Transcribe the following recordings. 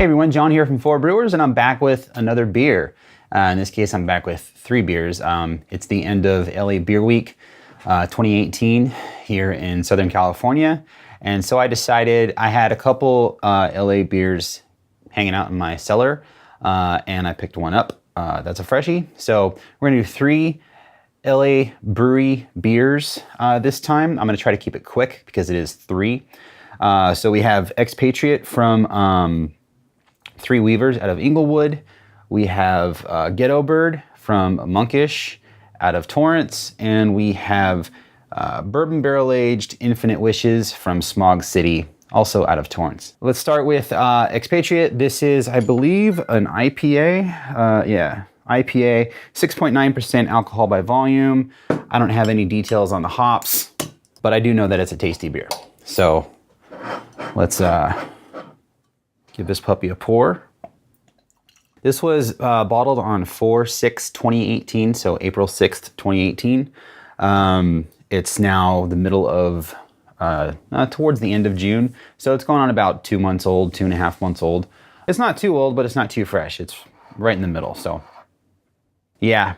Hey everyone, John here from Four Brewers, and I'm back with another beer. In this case, I'm back with 3 beers. It's the end of LA Beer Week 2018 here in Southern California. And so I decided I had a couple LA beers hanging out in my cellar, and I picked one up. That's a freshie. So we're gonna do 3 LA brewery beers this time. I'm gonna try to keep it quick because it is 3. So we have Expatriate from Three Weavers out of Inglewood. We have Ghetto Bird from Monkish out of Torrance. And we have Bourbon Barrel Aged Infinite Wishes from Smog City, also out of Torrance. Let's start with Expatriate. This is, I believe, an IPA. Yeah, IPA, 6.9% alcohol by volume. I don't have any details on the hops, but I do know that it's a tasty beer. So let's give this puppy a pour. This was bottled on 4/6/2018, so April 6th, 2018. It's now the middle of, towards the end of June, so it's going on about 2 months old, 2.5 months old. It's not too old, but it's not too fresh. It's right in the middle, so. Yeah,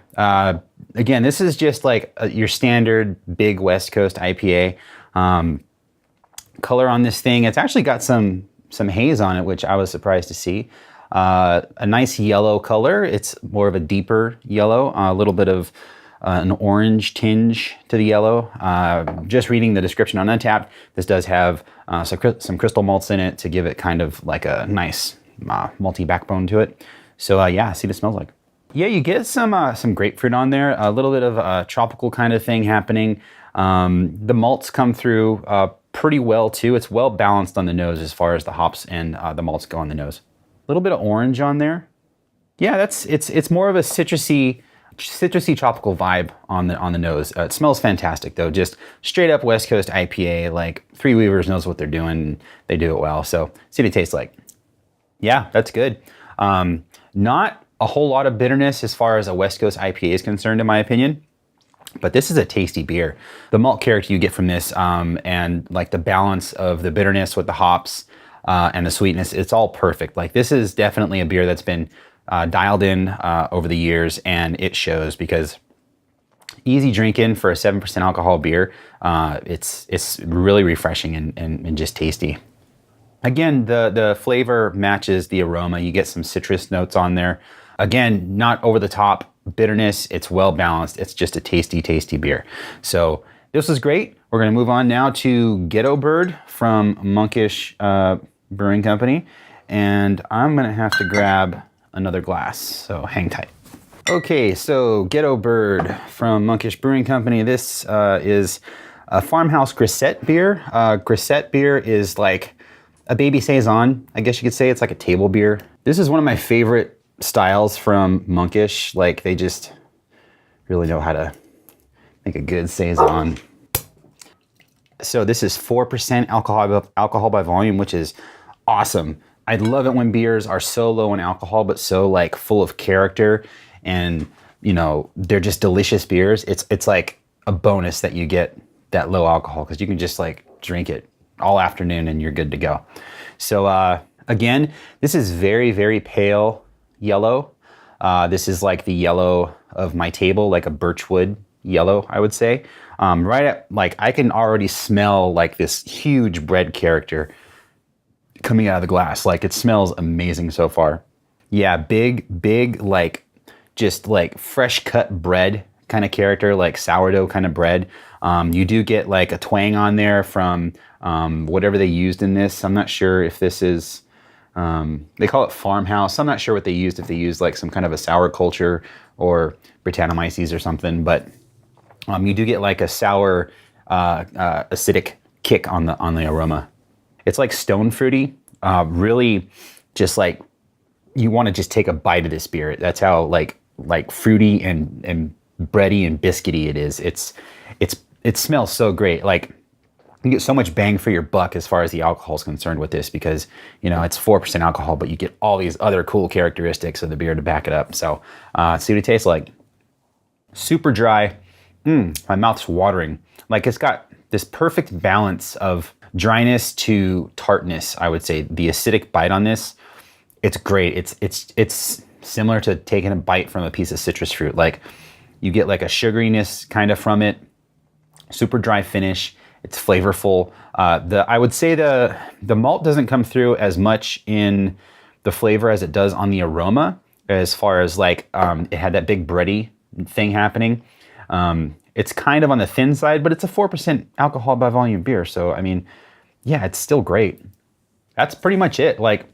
again, this is just like your standard big West Coast IPA. Color on this thing, it's actually got some haze on it, which I was surprised to see. A nice yellow color. It's more of a deeper yellow, a little bit of an orange tinge to the yellow. Just reading the description on Untapped, this does have some crystal malts in it to give it kind of like a nice malty backbone to it. So yeah, see what it smells like. Yeah, you get some grapefruit on there, a little bit of a tropical kind of thing happening. The malts come through pretty well too. It's well balanced on the nose as far as the hops and the malts go on the nose. A little bit of orange on there. Yeah, it's more of a citrusy tropical vibe on the nose. It smells fantastic though. Just straight up West Coast IPA. Like Three Weavers knows what they're doing. They do it well. So see what it tastes like. Yeah, that's good. Not a whole lot of bitterness as far as a West Coast IPA is concerned, in my opinion. But this is a tasty beer. The malt character you get from this and like the balance of the bitterness with the hops and the sweetness, it's all perfect. Like this is definitely a beer that's been dialed in over the years, and it shows because easy drinking for a 7% alcohol beer. It's really refreshing and just tasty. Again, the flavor matches the aroma. You get some citrus notes on there. Again, not over the top bitterness. It's well balanced. It's just a tasty, tasty beer. So this was great. We're going to move on now to Ghetto Bird from Monkish Brewing Company. And I'm going to have to grab another glass. So hang tight. Okay, so Ghetto Bird from Monkish Brewing Company. This is a farmhouse grisette beer. Grisette beer is like a baby saison. I guess you could say it's like a table beer. This is one of my favorite styles from Monkish. Like they just really know how to make a good saison. So this is 4% alcohol by volume, which is awesome. I love it when beers are so low in alcohol but so like full of character, and you know, they're just delicious beers. It's like a bonus that you get that low alcohol because you can just like drink it all afternoon and you're good to go. So again, this is very, very pale yellow. This is like the yellow of my table, like a birchwood yellow, I would say. Right at, like, I can already smell like this huge bread character coming out of the glass. Like it smells amazing so far. Yeah, big, like just like fresh cut bread kind of character, like sourdough kind of bread. You do get like a twang on there from whatever they used in this. I'm not sure if this is, they call it farmhouse. I'm not sure what they used, if they used like some kind of a sour culture or Brettanomyces or something, but you do get like a sour, acidic kick on the aroma. It's like stone fruity, really just like you want to just take a bite of this beer. That's how like fruity and bready and biscuity it is. It smells so great. Like you get so much bang for your buck as far as the alcohol is concerned with this, because you know it's 4% alcohol, but you get all these other cool characteristics of the beer to back it up. So see what it tastes like. Super dry. My mouth's watering. Like it's got this perfect balance of dryness to tartness, I would say. The acidic bite on this, It's great. It's similar to taking a bite from a piece of citrus fruit. Like you get like a sugariness kind of from it, super dry finish. It's flavorful. I would say the malt doesn't come through as much in the flavor as it does on the aroma, as far as like it had that big bready thing happening. It's kind of on the thin side, but it's a 4% alcohol by volume beer. So, I mean, yeah, it's still great. That's pretty much it. Like,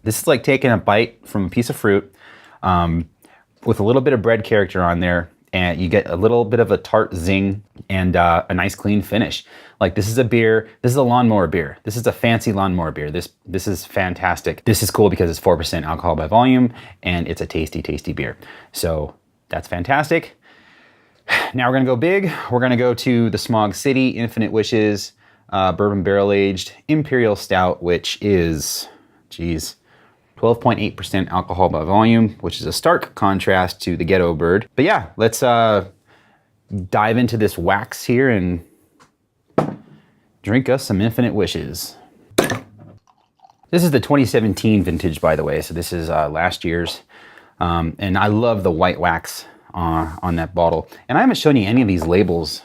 this is like taking a bite from a piece of fruit with a little bit of bread character on there, and you get a little bit of a tart zing and a nice clean finish. Like, this is a beer. This is a lawnmower beer. This is a fancy lawnmower beer. This is fantastic. This is cool because it's 4% alcohol by volume, and it's a tasty, tasty beer. So that's fantastic. Now we're gonna go big. We're gonna go to the Smog City Infinite Wishes Bourbon Barrel Aged Imperial Stout, which is, 12.8% alcohol by volume, which is a stark contrast to the Ghetto Bird. But yeah, let's dive into this wax here and drink us some Infinite Wishes. This is the 2017 vintage, by the way, so this is last year's. And I love the white wax on that bottle. And I haven't shown you any of these labels,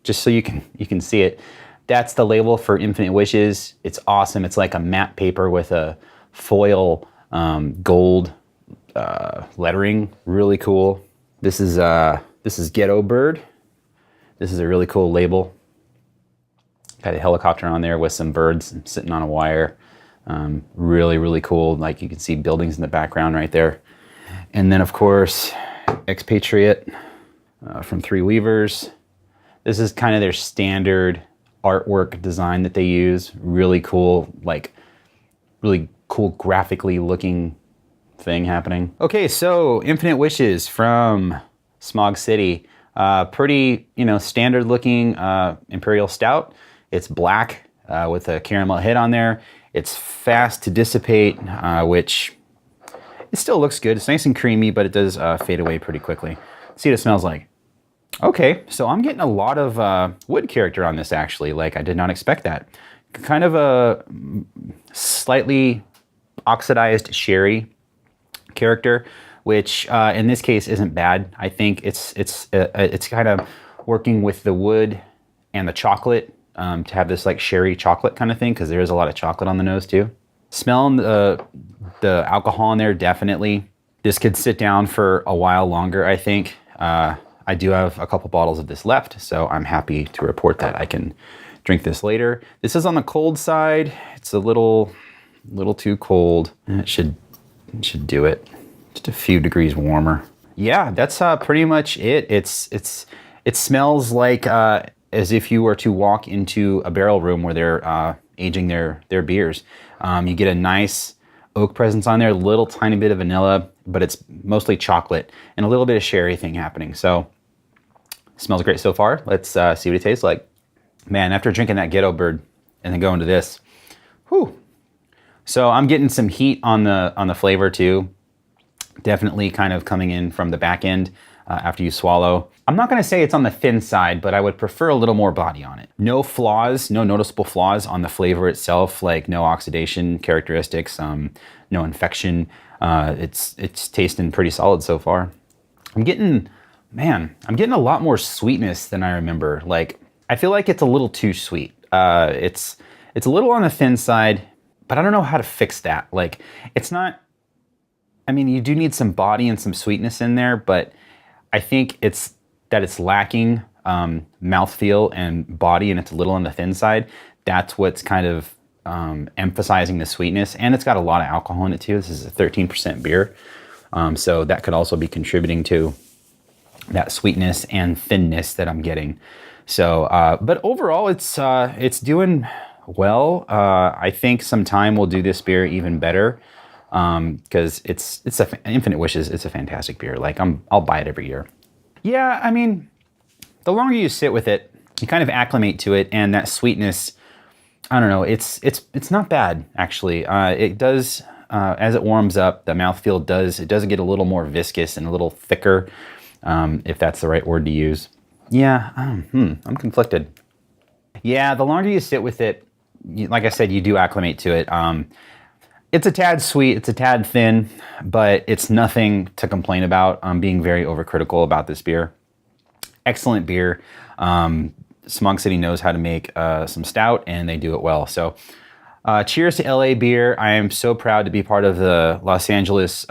just so you can see it. That's the label for Infinite Wishes. It's awesome. It's like a matte paper with a foil gold lettering. Really cool. This is Ghetto Bird. This is a really cool label. Got a helicopter on there with some birds sitting on a wire. Really, really cool. Like, you can see buildings in the background right there. And then, of course, Expatriate from Three Weavers. This is kind of their standard artwork design that they use. Really cool, like really cool graphically looking thing happening. Okay, so Infinite Wishes from Smog City. Pretty, standard looking Imperial Stout. It's black with a caramel head on there. It's fast to dissipate, which it still looks good. It's nice and creamy, but it does fade away pretty quickly. Let's see what it smells like. Okay, so I'm getting a lot of wood character on this, actually. Like, I did not expect that. Kind of a slightly oxidized sherry character, which in this case isn't bad. I think it's kind of working with the wood and the chocolate to have this like sherry chocolate kind of thing, because there is a lot of chocolate on the nose too. Smelling the alcohol in there, definitely. This could sit down for a while longer, I think. I do have a couple bottles of this left, so I'm happy to report that I can drink this later. This is on the cold side. It's a little too cold. It should do it. Just a few degrees warmer. Yeah, that's pretty much it. It smells like as if you were to walk into a barrel room where they're aging their beers. You get a nice oak presence on there, a little tiny bit of vanilla, but it's mostly chocolate and a little bit of sherry thing happening. So smells great so far. Let's see what it tastes like. Man, after drinking that Ghetto Bird and then going to this, whew. So I'm getting some heat on the flavor too. Definitely kind of coming in from the back end after you swallow. I'm not gonna say it's on the thin side, but I would prefer a little more body on it. No flaws, no noticeable flaws on the flavor itself, like no oxidation characteristics, no infection. It's tasting pretty solid so far. I'm getting a lot more sweetness than I remember. Like, I feel like it's a little too sweet. It's a little on the thin side, but I don't know how to fix that. Like, it's not, I mean, you do need some body and some sweetness in there, but I think it's lacking mouthfeel and body, and it's a little on the thin side. That's what's kind of emphasizing the sweetness, and it's got a lot of alcohol in it too. This is a 13% beer, so that could also be contributing to that sweetness and thinness that I'm getting. So, but overall, it's doing well. I think some time will do this beer even better, because it's Infinite Wishes. It's a fantastic beer. Like, I'll buy it every year. Yeah, I mean, the longer you sit with it, you kind of acclimate to it, and that sweetness, I don't know, it's not bad, actually. It does, as it warms up, the mouthfeel does get a little more viscous and a little thicker, if that's the right word to use. Yeah, I'm conflicted. Yeah, the longer you sit with it, like I said, you do acclimate to it. It's a tad sweet, it's a tad thin, but it's nothing to complain about. I'm being very overcritical about this beer. Excellent beer. Smog City knows how to make some stout, and they do it well. So cheers to LA beer. I am so proud to be part of the Los Angeles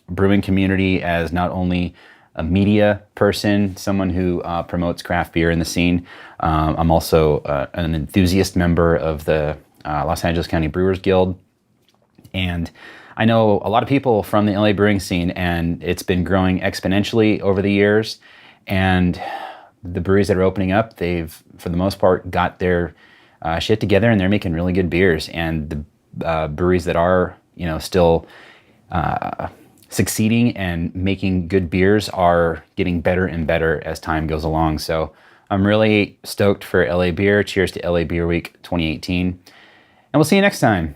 brewing community as not only a media person, someone who promotes craft beer in the scene. I'm also an enthusiast member of the Los Angeles County Brewers Guild. And I know a lot of people from the LA brewing scene, and it's been growing exponentially over the years. And the breweries that are opening up, they've, for the most part, got their shit together, and they're making really good beers. And the breweries that are, still succeeding and making good beers are getting better and better as time goes along. So I'm really stoked for LA Beer. Cheers to LA Beer Week 2018. And we'll see you next time.